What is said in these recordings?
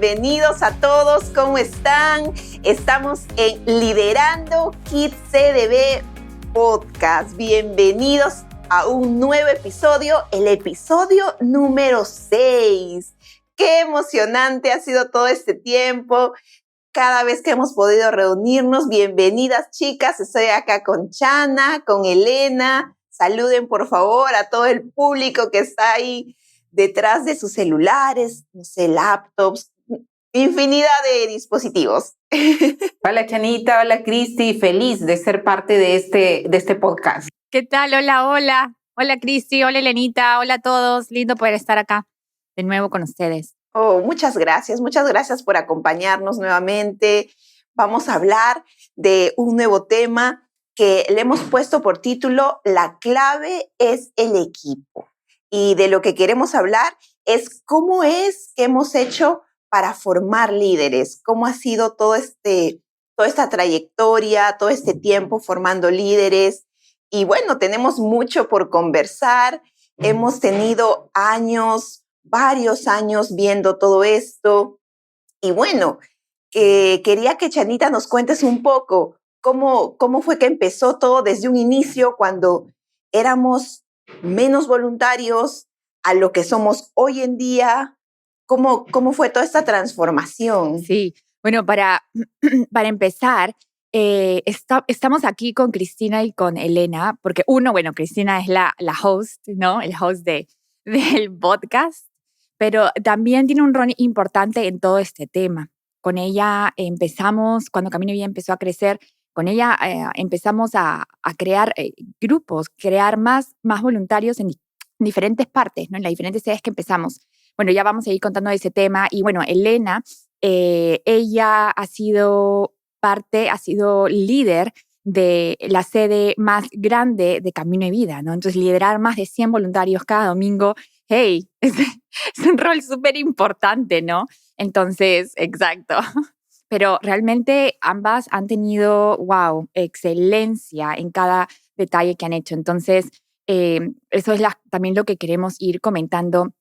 bienvenidos a todos, ¿cómo están? Estamos en Liderando Kids CDB Podcast. Bienvenidos a un nuevo episodio, el episodio número 6. Qué emocionante ha sido todo este tiempo. Cada vez que hemos podido reunirnos, bienvenidas chicas, estoy acá con Chana, con Elena. Saluden por favor a todo el público que está ahí detrás de sus celulares, no sé, laptops, infinidad de dispositivos. Hola Chanita, hola Cristi, feliz de ser parte de este podcast. ¿Qué tal? Hola. Hola Cristi, hola Elenita, hola a todos. Lindo poder estar acá de nuevo con ustedes. Oh, muchas gracias por acompañarnos nuevamente. Vamos a hablar de un nuevo tema que le hemos puesto por título La clave es el equipo. Y de lo que queremos hablar es cómo es que hemos hecho para formar líderes, cómo ha sido toda esta trayectoria, todo este tiempo formando líderes. Y bueno, tenemos mucho por conversar. Hemos tenido varios años viendo todo esto. Y bueno, quería que Chanita nos cuentes un poco cómo fue que empezó todo desde un inicio cuando éramos menos voluntarios a lo que somos hoy en día. ¿Cómo fue toda esta transformación? Sí, bueno, para empezar, estamos aquí con Cristina y con Elena, porque Cristina es la host, ¿no? El host del podcast, pero también tiene un rol importante en todo este tema. Con ella empezamos, cuando Camino de Vida empezó a crecer, con ella empezamos a crear grupos, crear más voluntarios en diferentes partes, ¿no? En las diferentes sedes que empezamos. Bueno, ya vamos a ir contando de ese tema. Y bueno, Elena, ella ha sido líder de la sede más grande de Camino de Vida, ¿no? Entonces, liderar más de 100 voluntarios cada domingo, hey, es un rol súper importante, ¿no? Entonces, exacto. Pero realmente ambas han tenido, excelencia en cada detalle que han hecho. Entonces, eso es también lo que queremos ir comentando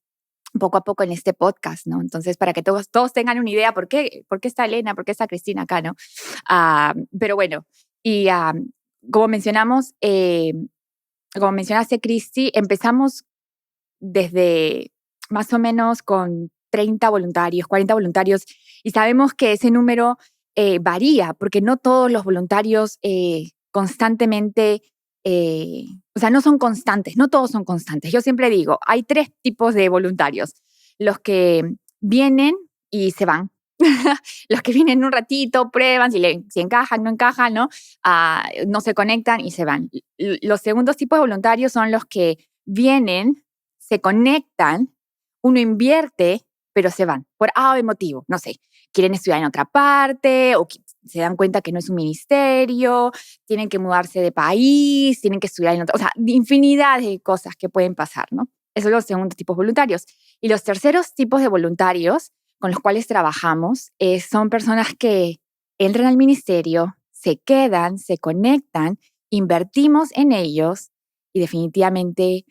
poco a poco en este podcast, ¿no? Entonces, para que todos tengan una idea por qué está Elena, por qué está Cristina acá, ¿no? Pero bueno, y como mencionaste, Cristi, empezamos desde más o menos con 30 voluntarios, 40 voluntarios, y sabemos que ese número varía, porque no todos los voluntarios constantemente, no son constantes, no todos son constantes. Yo siempre digo, hay 3 tipos de voluntarios: los que vienen y se van, los que vienen un ratito, prueban si encajan, no encajan, ¿no? No se conectan y se van. Los segundos tipos de voluntarios son los que vienen, se conectan, uno invierte, pero se van por motivo, no sé, quieren estudiar en otra parte o se dan cuenta que no es un ministerio, tienen que mudarse de país, tienen que estudiar en otra, infinidad de cosas que pueden pasar, ¿no? Esos son los segundos tipos voluntarios. Y los terceros tipos de voluntarios con los cuales trabajamos son personas que entran al ministerio, se quedan, se conectan, invertimos en ellos y definitivamente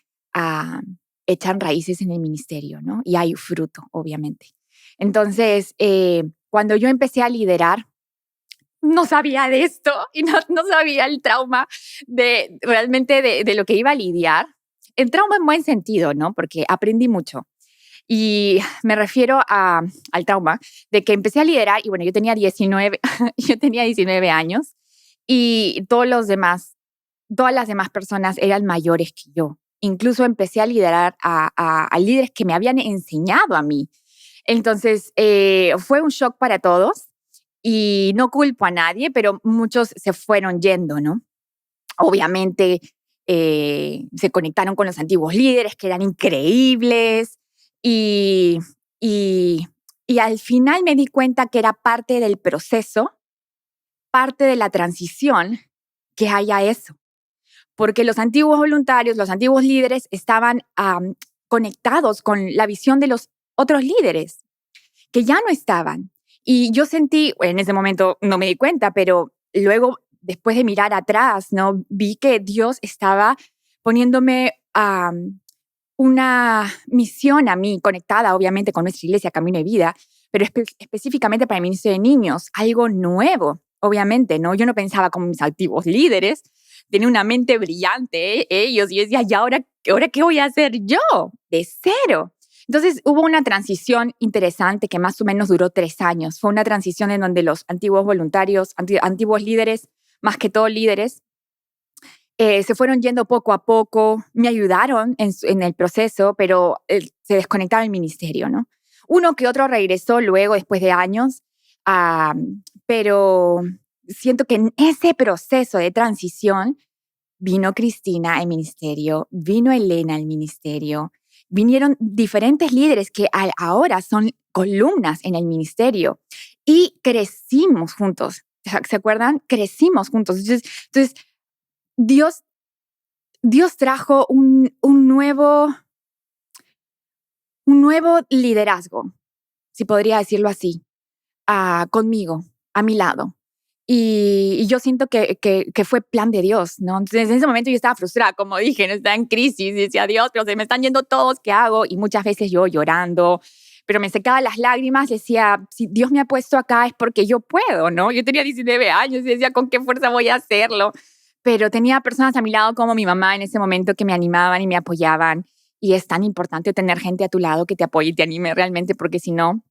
echan raíces en el ministerio, ¿no? Y hay fruto, obviamente. Entonces, cuando yo empecé a liderar, no sabía de esto y no sabía el trauma realmente de lo que iba a lidiar. El trauma en buen sentido, ¿no? Porque aprendí mucho. Y me refiero al trauma de que empecé a liderar y bueno, yo tenía 19 años y todas las demás personas eran mayores que yo. Incluso empecé a liderar a líderes que me habían enseñado a mí. Entonces, fue un shock para todos y no culpo a nadie, pero muchos se fueron yendo, ¿no? Obviamente, se conectaron con los antiguos líderes que eran increíbles y al final me di cuenta que era parte del proceso, parte de la transición, que haya eso. Porque los antiguos voluntarios, los antiguos líderes estaban conectados con la visión de los otros líderes que ya no estaban. Y yo sentí, en ese momento no me di cuenta, pero luego, después de mirar atrás, ¿no? Vi que Dios estaba poniéndome una misión a mí, conectada obviamente con nuestra iglesia Camino de Vida, pero específicamente para el Ministerio de Niños, algo nuevo, obviamente, ¿no? Yo no pensaba como mis antiguos líderes, tenía una mente brillante, ellos, y yo decía, ¿y ahora qué voy a hacer yo? De cero. Entonces hubo una transición interesante que más o menos duró 3 años. Fue una transición en donde los antiguos voluntarios, antiguos líderes, más que todo líderes, se fueron yendo poco a poco, me ayudaron en el proceso, pero se desconectaron del ministerio, ¿no? Uno que otro regresó luego, después de años, pero siento que en ese proceso de transición vino Cristina al ministerio, vino Elena al ministerio, vinieron diferentes líderes que ahora son columnas en el ministerio y crecimos juntos. ¿Se acuerdan? Crecimos juntos. Entonces Dios trajo un nuevo liderazgo, si podría decirlo así, conmigo, a mi lado. Y yo siento que fue plan de Dios, ¿no? Entonces, en ese momento yo estaba frustrada, como dije, no estaba en crisis, y decía, Dios, pero se me están yendo todos, ¿qué hago? Y muchas veces yo llorando, pero me secaba las lágrimas, decía, si Dios me ha puesto acá es porque yo puedo, ¿no? Yo tenía 19 años y decía, ¿con qué fuerza voy a hacerlo? Pero tenía personas a mi lado como mi mamá en ese momento que me animaban y me apoyaban. Y es tan importante tener gente a tu lado que te apoye y te anime realmente, porque si no,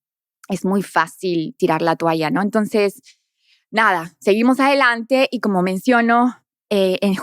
es muy fácil tirar la toalla, ¿no? Entonces, nada, seguimos adelante y como menciono,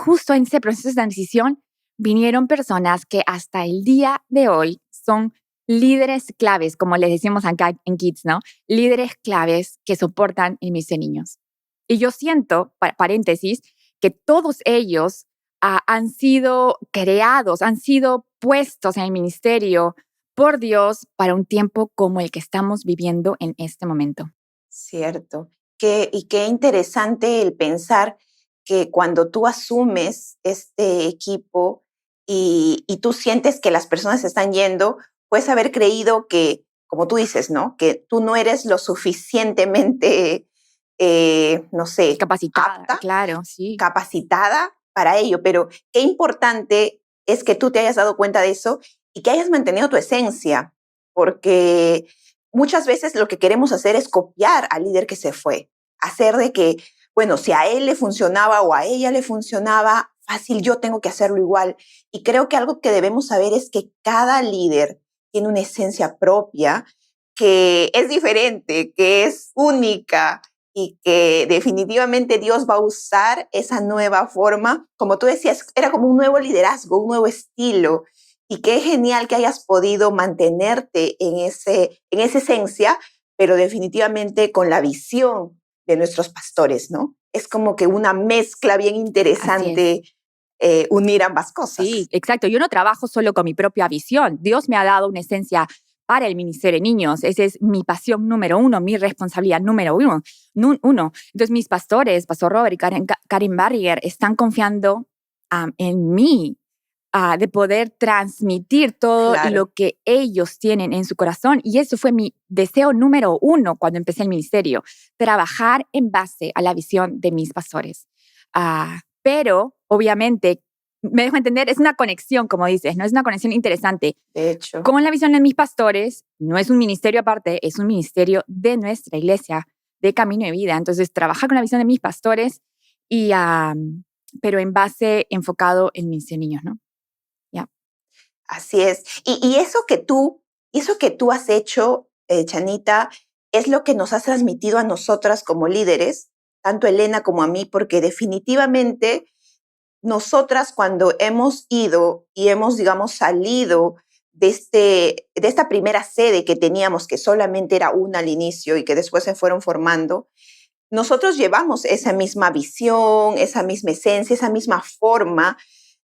justo en ese proceso de transición vinieron personas que hasta el día de hoy son líderes claves, como les decimos acá en Kids, ¿no? Líderes claves que soportan el ministerio de niños. Y yo siento, paréntesis, que todos ellos han sido creados, han sido puestos en el ministerio por Dios para un tiempo como el que estamos viviendo en este momento. Cierto. Y qué interesante el pensar que cuando tú asumes este equipo y tú sientes que las personas se están yendo, puedes haber creído que, como tú dices, ¿no? Que tú no eres lo suficientemente, no sé, Capacitada, apta, claro, sí. capacitada para ello, pero qué importante es que tú te hayas dado cuenta de eso y que hayas mantenido tu esencia, porque muchas veces lo que queremos hacer es copiar al líder que se fue, hacer de que, bueno, si a él le funcionaba o a ella le funcionaba, fácil, yo tengo que hacerlo igual. Y creo que algo que debemos saber es que cada líder tiene una esencia propia, que es diferente, que es única, y que definitivamente Dios va a usar esa nueva forma. Como tú decías, era como un nuevo liderazgo, un nuevo estilo. Y qué genial que hayas podido mantenerte en esa esencia, pero definitivamente con la visión de nuestros pastores, ¿no? Es como que una mezcla bien interesante, unir ambas cosas. Sí, exacto. Yo no trabajo solo con mi propia visión. Dios me ha dado una esencia para el ministerio de niños. Esa es mi pasión número 1, mi responsabilidad número 1. Entonces, mis pastores, Pastor Robert y Karen Barrier, están confiando en mí, de poder transmitir todo lo que ellos tienen en su corazón. Y eso fue mi deseo número 1 cuando empecé el ministerio, trabajar en base a la visión de mis pastores. Pero, obviamente, me dejo entender, es una conexión, como dices, ¿no? Es una conexión interesante. De hecho. Con la visión de mis pastores, no es un ministerio aparte, es un ministerio de nuestra iglesia, de Camino de Vida. Entonces, trabajar con la visión de mis pastores, pero en base enfocado en mis niños, ¿no? Así es. Y eso que tú has hecho, Chanita, es lo que nos has transmitido a nosotras como líderes, tanto Elena como a mí, porque definitivamente nosotras cuando hemos ido y hemos, digamos, salido de esta primera sede que teníamos, que solamente era una al inicio y que después se fueron formando, nosotros llevamos esa misma visión, esa misma esencia, esa misma forma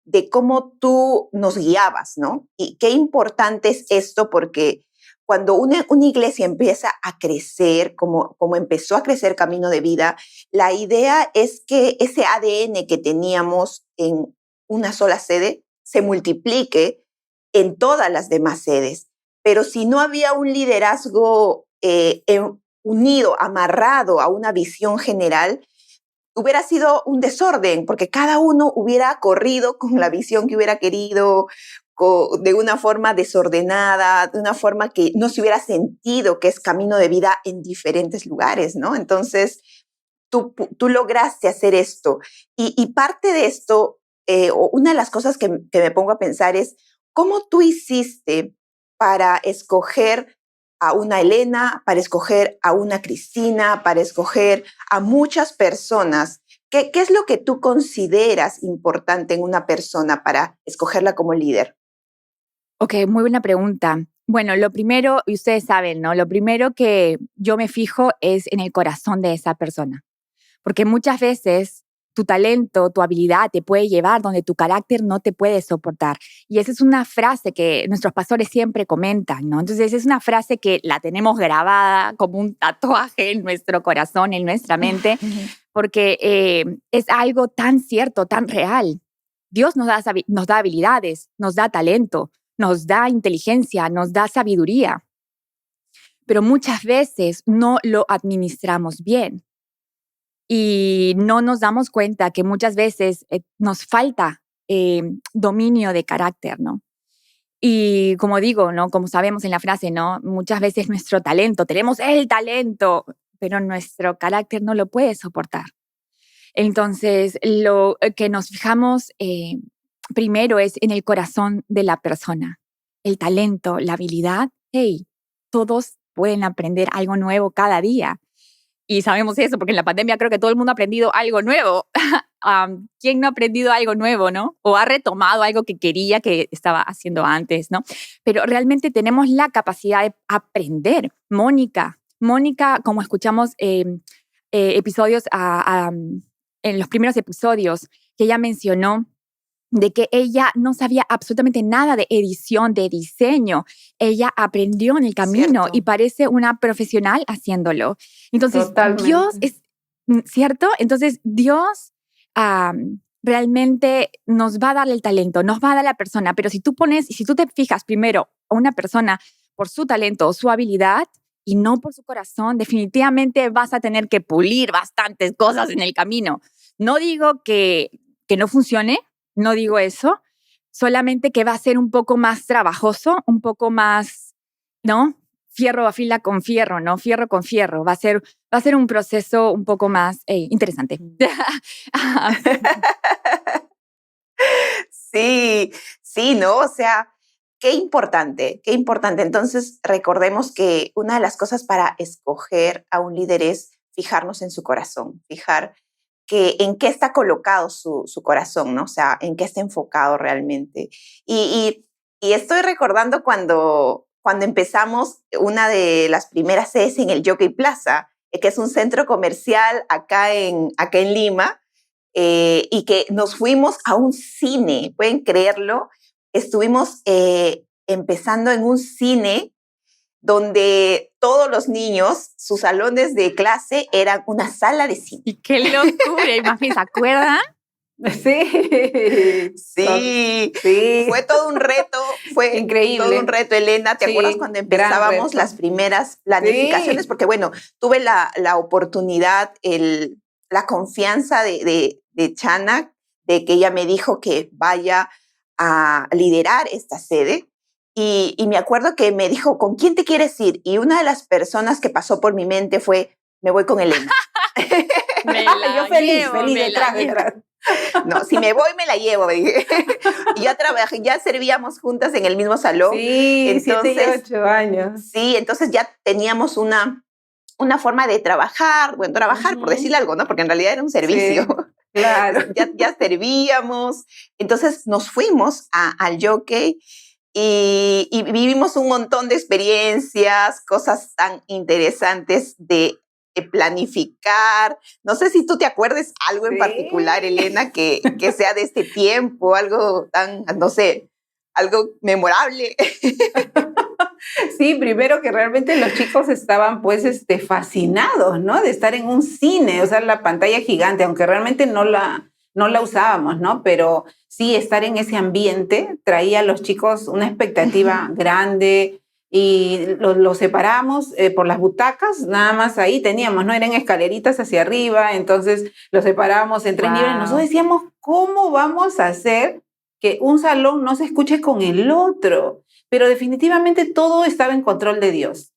de cómo tú nos guiabas, ¿no? Y qué importante es esto, porque cuando una iglesia empieza a crecer, como empezó a crecer Camino de Vida, la idea es que ese ADN que teníamos en una sola sede se multiplique en todas las demás sedes. Pero si no había un liderazgo unido, amarrado a una visión general, hubiera sido un desorden, porque cada uno hubiera corrido con la visión que hubiera querido, de una forma desordenada, de una forma que no se hubiera sentido que es camino de vida en diferentes lugares, ¿no? Entonces, tú lograste hacer esto. Y parte de esto, o una de las cosas que me pongo a pensar es, ¿cómo tú hiciste para escoger a una Elena, para escoger a una Cristina, para escoger a muchas personas? ¿Qué es lo que tú consideras importante en una persona para escogerla como líder? Ok, muy buena pregunta. Bueno, lo primero, y ustedes saben, ¿no? Lo primero que yo me fijo es en el corazón de esa persona. Porque muchas veces tu talento, tu habilidad te puede llevar donde tu carácter no te puede soportar. Y esa es una frase que nuestros pastores siempre comentan, ¿no? Entonces es una frase que la tenemos grabada como un tatuaje en nuestro corazón, en nuestra mente, porque es algo tan cierto, tan real. Dios nos da habilidades, nos da talento, nos da inteligencia, nos da sabiduría, pero muchas veces no lo administramos bien. Y no nos damos cuenta que muchas veces nos falta dominio de carácter, ¿no? Y como digo, ¿no? Como sabemos en la frase, ¿no? Muchas veces nuestro talento, tenemos el talento, pero nuestro carácter no lo puede soportar. Entonces, lo que nos fijamos primero es en el corazón de la persona. El talento, la habilidad, hey, todos pueden aprender algo nuevo cada día. Y sabemos eso porque en la pandemia creo que todo el mundo ha aprendido algo nuevo. ¿Quién no ha aprendido algo nuevo, no? O ha retomado algo que quería que estaba haciendo antes, ¿no? Pero realmente tenemos la capacidad de aprender. Mónica, como escuchamos episodios en los primeros episodios, que ella mencionó de que ella no sabía absolutamente nada de edición, de diseño. Ella aprendió en el camino y parece una profesional haciéndolo. Entonces, Totalmente. Dios es, ¿cierto? Entonces, Dios realmente nos va a dar el talento, nos va a dar la persona, pero si tú te fijas primero a una persona por su talento o su habilidad y no por su corazón, definitivamente vas a tener que pulir bastantes cosas en el camino. No digo que no funcione, no digo eso, solamente que va a ser un poco más trabajoso, un poco más, ¿no? Fierro afila con fierro, ¿no? Fierro con fierro. Va a ser un proceso un poco más interesante. Sí, ¿no? O sea, qué importante, qué importante. Entonces, recordemos que una de las cosas para escoger a un líder es fijarnos en su corazón, fijar en qué está colocado su corazón, ¿no? O sea, en qué está enfocado realmente. Y estoy recordando cuando empezamos una de las primeras sedes en el Jockey Plaza, que es un centro comercial acá en Lima, y que nos fuimos a un cine, ¿pueden creerlo? Estuvimos empezando en un cine donde todos los niños, sus salones de clase eran una sala de cine. Y qué locura, imagínate, ¿se acuerdan? Sí. Sí, fue todo un reto, fue increíble. todo un reto, Elena. ¿Te acuerdas cuando empezábamos las primeras planificaciones? Porque bueno, tuve la oportunidad, la confianza de Chana, de que ella me dijo que vaya a liderar esta sede. Y me acuerdo que me dijo, ¿con quién te quieres ir? Y una de las personas que pasó por mi mente fue, me voy con Elena. Yo feliz detrás. No, si me voy, me la llevo. Dije. Y ya servíamos juntas en el mismo salón. Sí, entonces, 7 y 8 años. Sí, entonces ya teníamos una forma de trabajar, por decir algo, ¿no? Porque en realidad era un servicio. Sí, claro. ya servíamos. Entonces nos fuimos al Jockey y vivimos un montón de experiencias, cosas tan interesantes de planificar. No sé si tú te acuerdes algo en particular, Elena, que sea de este tiempo, algo tan, no sé, algo memorable. Sí, primero que realmente los chicos estaban pues fascinados, ¿no? De estar en un cine, o sea, la pantalla gigante, aunque realmente no la usábamos, ¿no? Pero sí, estar en ese ambiente traía a los chicos una expectativa grande. Y los separamos por las butacas, nada más ahí teníamos, ¿no? Eran escaleritas hacia arriba, entonces los separábamos en 3 niveles. Nosotros decíamos, ¿cómo vamos a hacer que un salón no se escuche con el otro, pero definitivamente todo estaba en control de Dios.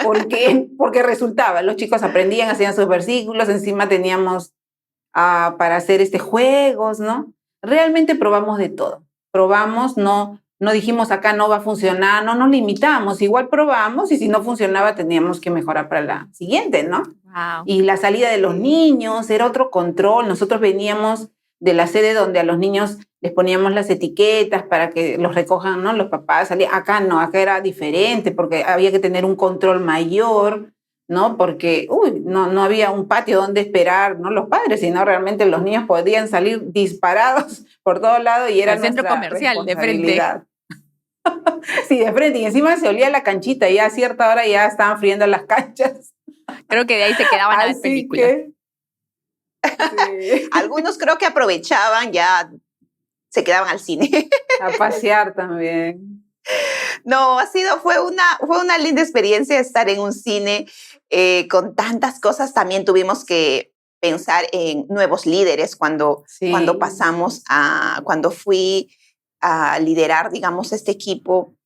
Porque resultaba, los chicos aprendían, hacían sus versículos, encima teníamos para hacer juegos, ¿no? Realmente probamos de todo. Probamos, no dijimos acá no va a funcionar, no nos limitamos, igual probamos y si no funcionaba teníamos que mejorar para la siguiente, ¿no? Wow. Y la salida de los niños era otro control. Nosotros veníamos de la sede donde a los niños les poníamos las etiquetas para que los recojan, ¿no? Los papás salían. Acá no, acá era diferente porque había que tener un control mayor, ¿no? Porque no había un patio donde esperar, no los padres, sino realmente los niños podían salir disparados por todos lados y era el centro nuestra comercial de frente. responsabilidad. Sí, de frente. Y encima se olía la canchita y a cierta hora ya estaban friendo las canchas. Creo que de ahí se quedaban las Así películas. Sí. Algunos creo que aprovechaban, ya se quedaban al cine. A pasear también. No, fue una linda experiencia estar en un cine con tantas cosas. También tuvimos que pensar en nuevos líderes cuando fui a liderar, digamos, este equipo.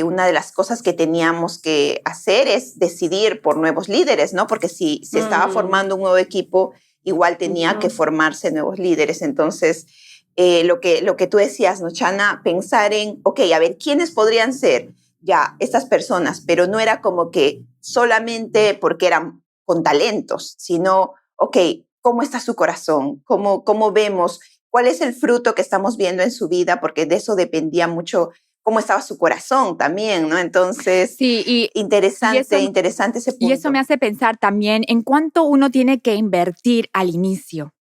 Una de las cosas que teníamos que hacer es decidir por nuevos líderes, ¿no? Porque si se estaba formando un nuevo equipo, igual tenía que formarse nuevos líderes. Entonces, lo que tú decías, ¿no, Chana? Pensar en, ok, a ver, ¿quiénes podrían ser ya estas personas? Pero no era como que solamente porque eran con talentos, sino, ok, ¿cómo está su corazón? ¿Cómo vemos? ¿Cuál es el fruto que estamos viendo en su vida? Porque de eso dependía mucho cómo estaba su corazón también, ¿no? Entonces, sí, interesante ese punto. Y eso me hace pensar también en cuánto uno tiene que invertir al inicio.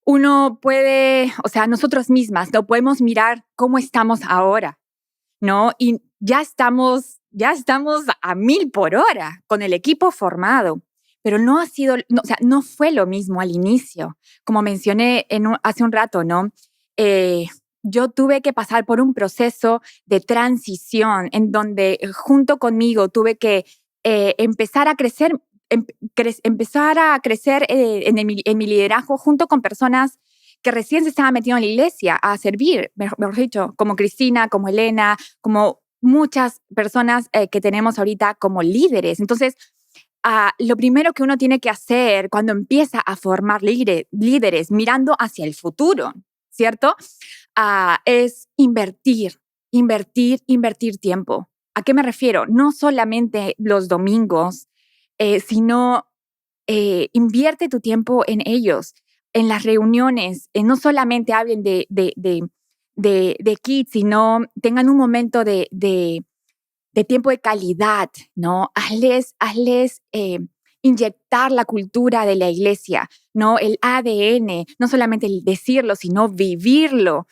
Uno puede, o sea, nosotros mismas, no podemos mirar cómo estamos ahora, ¿no? Y ya estamos a 1000 por hora con el equipo formado, pero no fue lo mismo al inicio. Como mencioné hace un rato, ¿no? Yo tuve que pasar por un proceso de transición en donde junto conmigo tuve que empezar a crecer en mi liderazgo junto con personas que recién se estaban metiendo en la iglesia a servir, mejor dicho, como Cristina, como Elena, como muchas personas que tenemos ahorita como líderes. Entonces, lo primero que uno tiene que hacer cuando empieza a formar líderes mirando hacia el futuro, ¿cierto? Es invertir tiempo. ¿A qué me refiero? No solamente los domingos, sino invierte tu tiempo en ellos, en las reuniones. No solamente hablen de kids, sino tengan un momento de tiempo de calidad, ¿no? Hazles inyectar la cultura de la iglesia, ¿no? El ADN, no solamente el decirlo, sino vivirlo.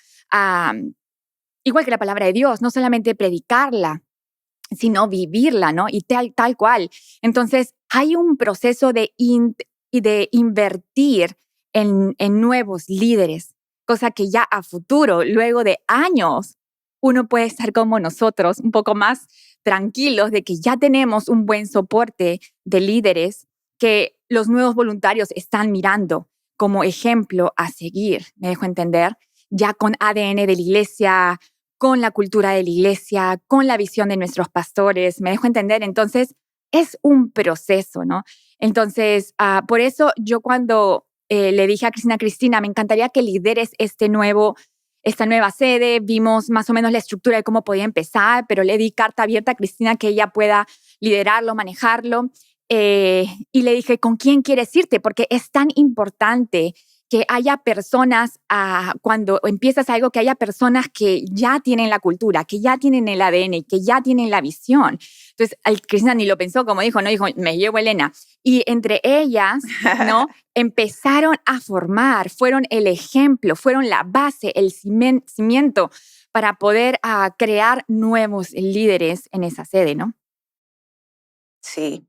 Igual que la palabra de Dios, no solamente predicarla, sino vivirla, ¿no? Y tal cual. Entonces, hay un proceso de invertir en nuevos líderes, cosa que ya a futuro, luego de años, uno puede estar como nosotros, un poco más tranquilos de que ya tenemos un buen soporte de líderes que los nuevos voluntarios están mirando como ejemplo a seguir, me dejo entender, ya con ADN de la iglesia, con la cultura de la iglesia, con la visión de nuestros pastores, me dejo entender. Entonces, es un proceso, ¿no? Entonces, por eso yo cuando le dije a Cristina, me encantaría que lideres esta nueva sede, vimos más o menos la estructura de cómo podía empezar, pero le di carta abierta a Cristina que ella pueda liderarlo, manejarlo, y le dije, ¿con quién quieres irte? Porque es tan importante que haya personas, cuando empiezas algo, que haya personas que ya tienen la cultura, que ya tienen el ADN, que ya tienen la visión. Entonces, Cristina ni lo pensó, como dijo, me llevo a Elena. Y entre ellas, ¿no? Empezaron a formar, fueron el ejemplo, fueron la base, el cimiento para poder crear nuevos líderes en esa sede, ¿no? Sí.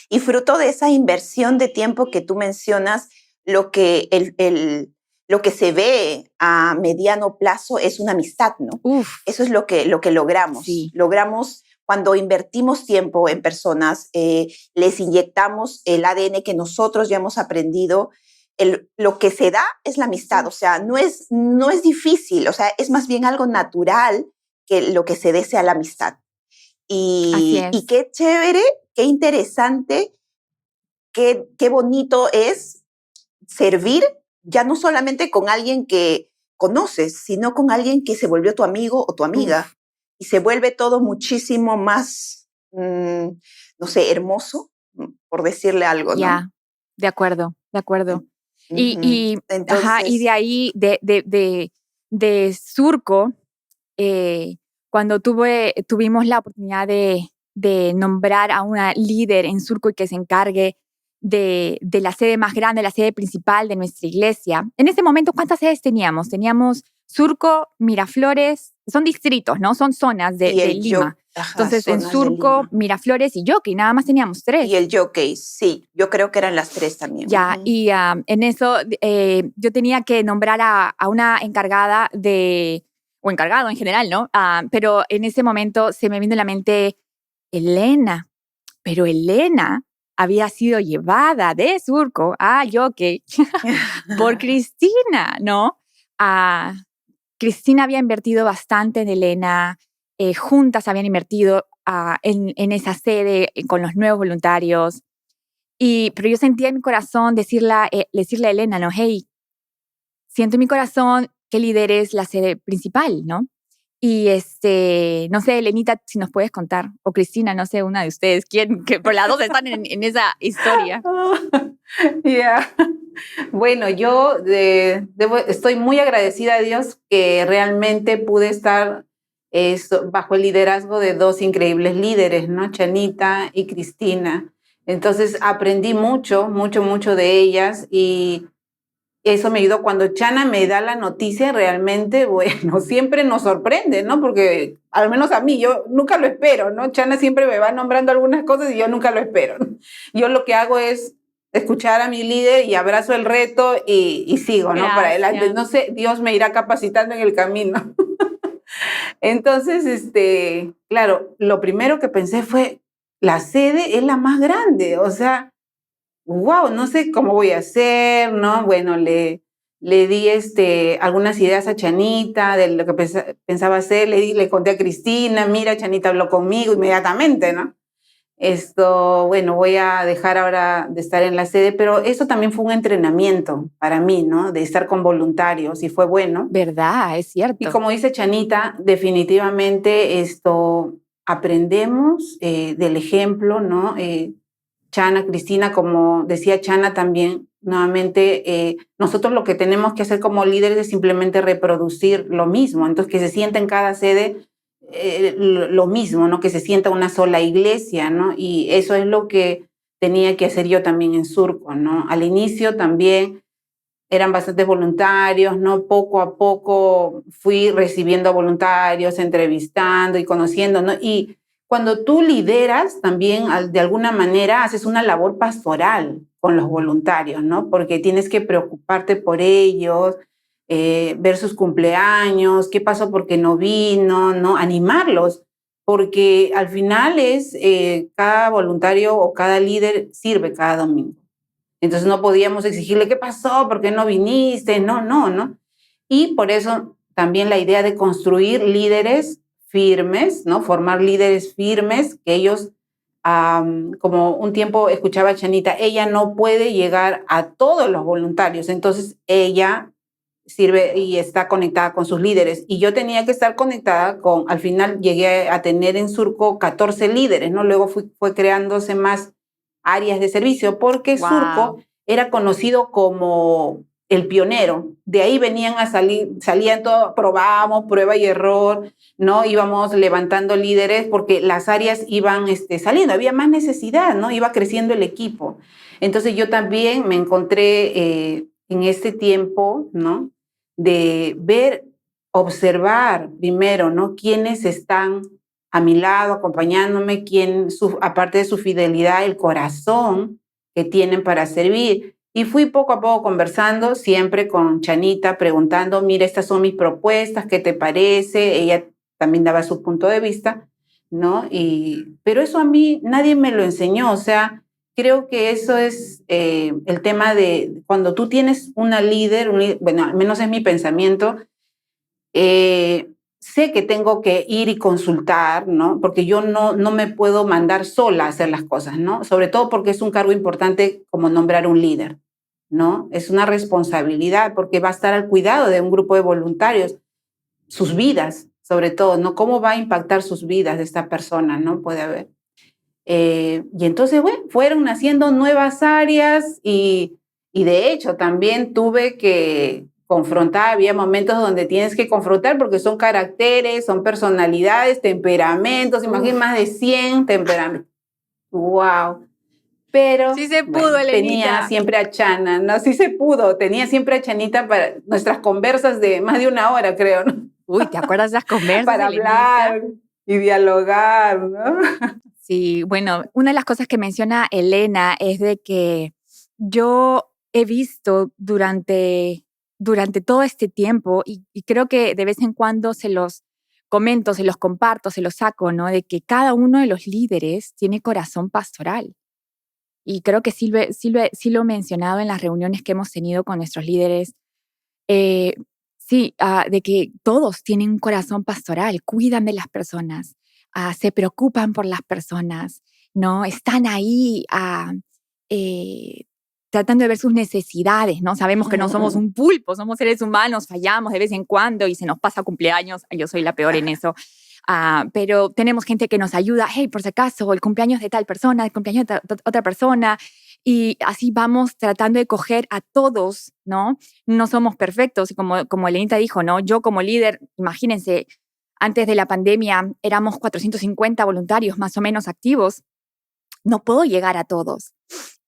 Y fruto de esa inversión de tiempo que tú mencionas, lo que se ve a mediano plazo es una amistad, ¿no? Eso es lo que logramos. Sí. Logramos cuando invertimos tiempo en personas, les inyectamos el ADN que nosotros ya hemos aprendido. lo que se da es la amistad, o sea, no es difícil, o sea, es más bien algo natural que lo que se dé sea la amistad. Así es. Y qué chévere, qué interesante, qué bonito es servir ya no solamente con alguien que conoces, sino con alguien que se volvió tu amigo o tu amiga. Uf. Y se vuelve todo muchísimo más, no sé, hermoso, por decirle algo, ¿no? Ya, de acuerdo, de acuerdo. Y Entonces, de ahí, de Surco, cuando tuvimos la oportunidad de nombrar a una líder en Surco y que se encargue de la sede más grande, la sede principal de nuestra iglesia. En ese momento, ¿cuántas sedes teníamos? Teníamos Surco, Miraflores, son distritos, ¿no? Son zonas de Lima. Entonces, en Surco, Miraflores y Yoki, nada más teníamos 3. Y el Yoki, sí, yo creo que eran las 3 también. Ya, y en eso yo tenía que nombrar a una encargada o encargado en general, ¿no? Pero en ese momento se me vino a la mente Elena, pero Elena había sido llevada de Surco a Yoki por Cristina, ¿no? Cristina había invertido bastante en Elena, juntas habían invertido en esa sede con los nuevos voluntarios. Pero yo sentía en mi corazón decirle a Elena, ¿no? Hey, siento en mi corazón que lideres la sede principal, ¿no? Y no sé, Elenita, si nos puedes contar, o Cristina, no sé, una de ustedes, quién, que por las dos están en esa historia. Yeah. Bueno, yo estoy muy agradecida a Dios que realmente pude estar bajo el liderazgo de 2 increíbles líderes, ¿no? Chanita y Cristina. Entonces aprendí mucho, mucho, mucho de ellas y eso me ayudó. Cuando Chana me da la noticia, realmente, bueno, siempre nos sorprende, ¿no? Porque al menos a mí, yo nunca lo espero, ¿no? Chana siempre me va nombrando algunas cosas y yo nunca lo espero. Yo lo que hago es escuchar a mi líder y abrazo el reto y sigo, ¿no? Gracias. Para adelante. No sé, Dios me irá capacitando en el camino. Entonces, claro, lo primero que pensé fue, la sede es la más grande, o sea, wow, no sé cómo voy a hacer, ¿no? Bueno, le di algunas ideas a Chanita de lo que pensaba hacer, le conté a Cristina, mira, Chanita habló conmigo inmediatamente, ¿no? Bueno, voy a dejar ahora de estar en la sede, pero eso también fue un entrenamiento para mí, ¿no? De estar con voluntarios y fue bueno. ¿Verdad? Es cierto. Y como dice Chanita, definitivamente aprendemos del ejemplo, ¿no? Chana, Cristina, como decía Chana también, nuevamente, nosotros lo que tenemos que hacer como líderes es simplemente reproducir lo mismo, entonces que se sienta en cada sede lo mismo, ¿no? Que se sienta una sola iglesia, ¿no? Y eso es lo que tenía que hacer yo también en Surco, ¿no? Al inicio también eran bastantes voluntarios, ¿no? Poco a poco fui recibiendo voluntarios, entrevistando y conociendo, ¿no? Y cuando tú lideras, también de alguna manera haces una labor pastoral con los voluntarios, ¿no? Porque tienes que preocuparte por ellos, ver sus cumpleaños, qué pasó porque no vino, ¿no? Animarlos, porque al final cada voluntario o cada líder sirve cada domingo. Entonces no podíamos exigirle, ¿qué pasó? ¿Por qué no viniste? No. Y por eso también la idea de construir líderes firmes, ¿no? Formar líderes firmes, que ellos, como un tiempo escuchaba a Chanita, ella no puede llegar a todos los voluntarios, entonces ella sirve y está conectada con sus líderes. Y yo tenía que estar conectada al final llegué a tener en Surco 14 líderes, ¿no? Luego fue creándose más áreas de servicio, porque Wow. Surco era conocido como el pionero. De ahí venían a salían todo, probábamos, prueba y error, ¿no? Íbamos levantando líderes porque las áreas iban saliendo, había más necesidad, ¿no? Iba creciendo el equipo. Entonces yo también me encontré en este tiempo, ¿no? De observar primero, ¿no? Quiénes están a mi lado, acompañándome, aparte de su fidelidad, el corazón que tienen para servir. Y fui poco a poco conversando, siempre con Chanita, preguntando, mira, estas son mis propuestas, ¿qué te parece? Ella también daba su punto de vista, ¿no? Pero eso a mí nadie me lo enseñó, o sea, creo que eso es el tema de cuando tú tienes una líder, bueno, al menos es mi pensamiento, sé que tengo que ir y consultar, ¿no? Porque yo no me puedo mandar sola a hacer las cosas, ¿no? Sobre todo porque es un cargo importante como nombrar un líder, ¿no? Es una responsabilidad porque va a estar al cuidado de un grupo de voluntarios, sus vidas, sobre todo, ¿no? ¿Cómo va a impactar sus vidas de esta persona, ¿no? Puede haber. Y entonces, bueno, fueron naciendo nuevas áreas y de hecho también tuve que confrontar, había momentos donde tienes que confrontar porque son caracteres, son personalidades, temperamentos, imagínate más de 100 temperamentos. ¡Wow! Pero Sí se pudo, bueno, Elenita. tenía siempre a Chana, ¿no? Sí se pudo, tenía siempre a Chanita para nuestras conversas de más de una hora, creo, ¿no? Uy, ¿te acuerdas de las conversas, Para Elenita? hablar y dialogar, ¿no? Sí, bueno, una de las cosas que menciona Elena es de que yo he visto durante todo este tiempo y creo que de vez en cuando se los comento, se los comparto, se los saco, ¿no? De que cada uno de los líderes tiene corazón pastoral. Y creo que sí lo he mencionado en las reuniones que hemos tenido con nuestros líderes. Eh, sí, de que todos tienen un corazón pastoral, cuidan de las personas, se preocupan por las personas, ¿no? Están ahí eh, tratando de ver sus necesidades, ¿no? Sabemos que no somos un pulpo, somos seres humanos, fallamos de vez en cuando y se nos pasa cumpleaños, yo soy la peor en eso. Pero tenemos gente que nos ayuda, hey, por si acaso, el cumpleaños de tal persona, el cumpleaños de otra persona, y así vamos tratando de coger a todos, ¿no? No somos perfectos, y como Elenita dijo, ¿no? Yo como líder, imagínense, antes de la pandemia éramos 450 voluntarios más o menos activos, no puedo llegar a todos.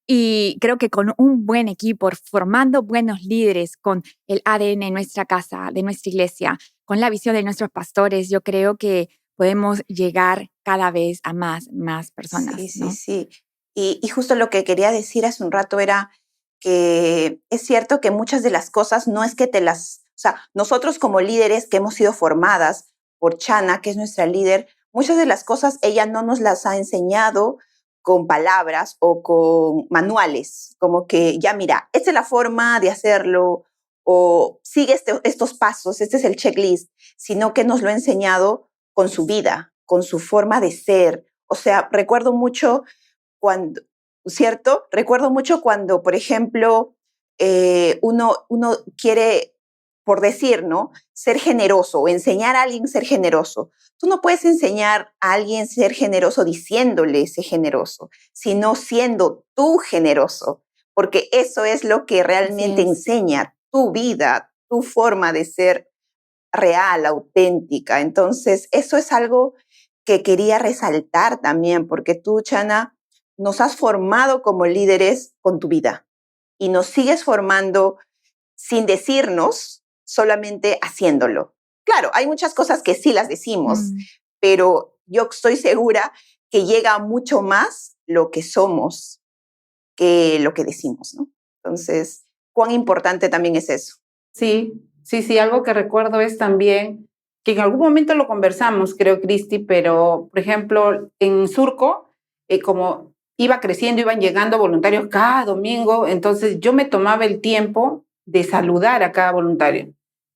Y creo que con un buen equipo, formando buenos líderes, con el ADN de nuestra casa, de nuestra iglesia, con la visión de nuestros pastores, yo creo que podemos llegar cada vez a más personas. Sí, ¿no? sí, sí. Y justo lo que quería decir hace un rato era que es cierto que muchas de las cosas no es que o sea, nosotros como líderes que hemos sido formadas por Chana, que es nuestra líder, muchas de las cosas ella no nos las ha enseñado con palabras o con manuales, como que ya mira, esta es la forma de hacerlo o sigue estos pasos, este es el checklist, sino que nos lo ha enseñado con su vida, con su forma de ser. O sea, recuerdo mucho cuando, ¿cierto? Recuerdo mucho cuando, por ejemplo, uno quiere, por decir, ¿no? Ser generoso o enseñar a alguien a ser generoso. Tú no puedes enseñar a alguien a ser generoso diciéndole ser generoso, sino siendo tú generoso, porque eso es lo que realmente enseña tu vida, tu forma de ser real, auténtica. Entonces, eso es algo que quería resaltar también, porque tú, Chana, nos has formado como líderes con tu vida y nos sigues formando sin decirnos, solamente haciéndolo. Claro, hay muchas cosas que sí las decimos, pero yo estoy segura que llega mucho más lo que somos que lo que decimos, ¿no? Entonces, ¿cuán importante también es eso? Sí, sí, algo que recuerdo es también que en algún momento lo conversamos, creo, Cristi, pero, por ejemplo, en Surco, como iba creciendo, iban llegando voluntarios cada domingo, entonces yo me tomaba el tiempo de saludar a cada voluntario.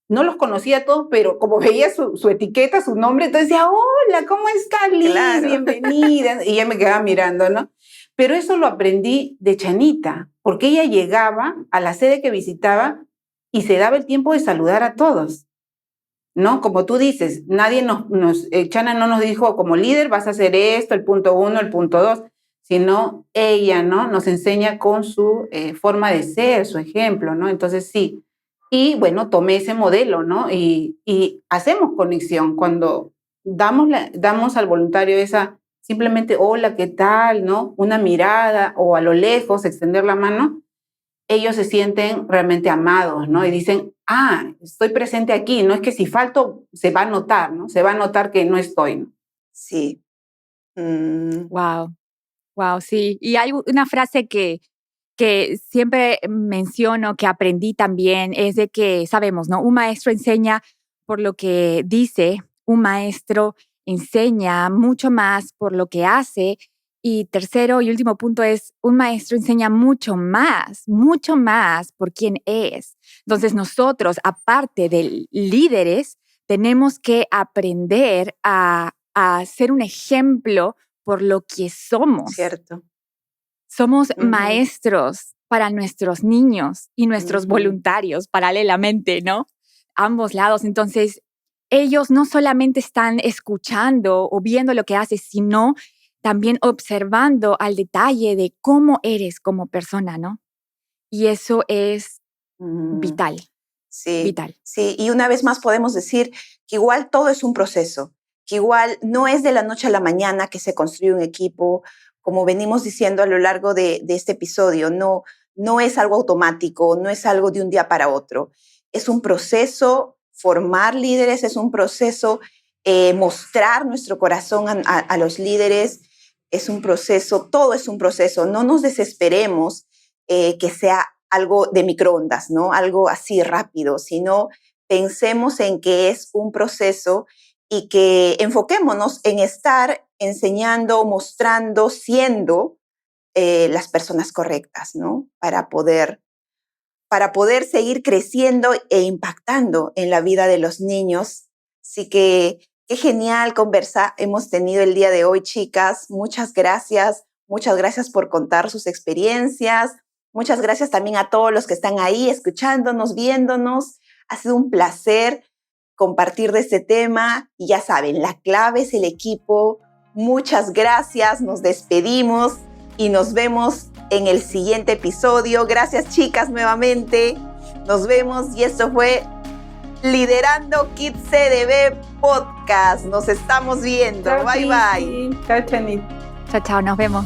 No los conocía a todos, pero como veía su etiqueta, su nombre, entonces decía, hola, ¿cómo está Liz? Claro. Bienvenida. Y ella me quedaba mirando, ¿no? Pero eso lo aprendí de Chanita, porque ella llegaba a la sede que visitaba y se daba el tiempo de saludar a todos, ¿no? Como tú dices, nadie Chana no nos dijo como líder vas a hacer esto, el punto 1, el punto 2, sino ella, ¿no? Nos enseña con su forma de ser, su ejemplo, ¿no? Entonces sí. Y bueno, tomé ese modelo, ¿no? Y hacemos conexión cuando damos al voluntario esa simplemente, hola, ¿qué tal? ¿No? Una mirada o a lo lejos extender la mano, ellos se sienten realmente amados, ¿no? Y dicen, estoy presente aquí, no es que si falto se va a notar, ¿no? Se va a notar que no estoy, ¿no? Sí. Wow, sí. Y hay una frase que siempre menciono, que aprendí también, es de que sabemos, ¿no? Un maestro enseña por lo que dice, un maestro enseña mucho más por lo que hace Y tercero y último punto es, un maestro enseña mucho más por quién es. Entonces nosotros, aparte de líderes, tenemos que aprender a ser un ejemplo por lo que somos. Cierto. Somos maestros para nuestros niños y nuestros voluntarios paralelamente, ¿no? Ambos lados. Entonces, ellos no solamente están escuchando o viendo lo que haces, sino también observando al detalle de cómo eres como persona, ¿no? Y eso es vital. Sí, vital. Sí, y una vez más podemos decir que igual todo es un proceso, que igual no es de la noche a la mañana que se construye un equipo, como venimos diciendo a lo largo de este episodio, no es algo automático, no es algo de un día para otro. Es un proceso, formar líderes es un proceso, mostrar nuestro corazón a los líderes es un proceso, todo es un proceso. No nos desesperemos que sea algo de microondas, ¿no? Algo así rápido, sino pensemos en que es un proceso y que enfoquémonos en estar enseñando, mostrando, siendo las personas correctas, ¿no? Para poder seguir creciendo e impactando en la vida de los niños. Así que qué genial conversa hemos tenido el día de hoy, chicas. Muchas gracias por contar sus experiencias. Muchas gracias también a todos los que están ahí escuchándonos, viéndonos. Ha sido un placer compartir de este tema. Y ya saben, la clave es el equipo. Muchas gracias, nos despedimos y nos vemos en el siguiente episodio. Gracias, chicas, nuevamente. Nos vemos y esto fue Liderando Kids CDB Podcast. Nos estamos viendo. Chao, bye, Gigi. bye. Chao, Chanit. Chao, nos vemos.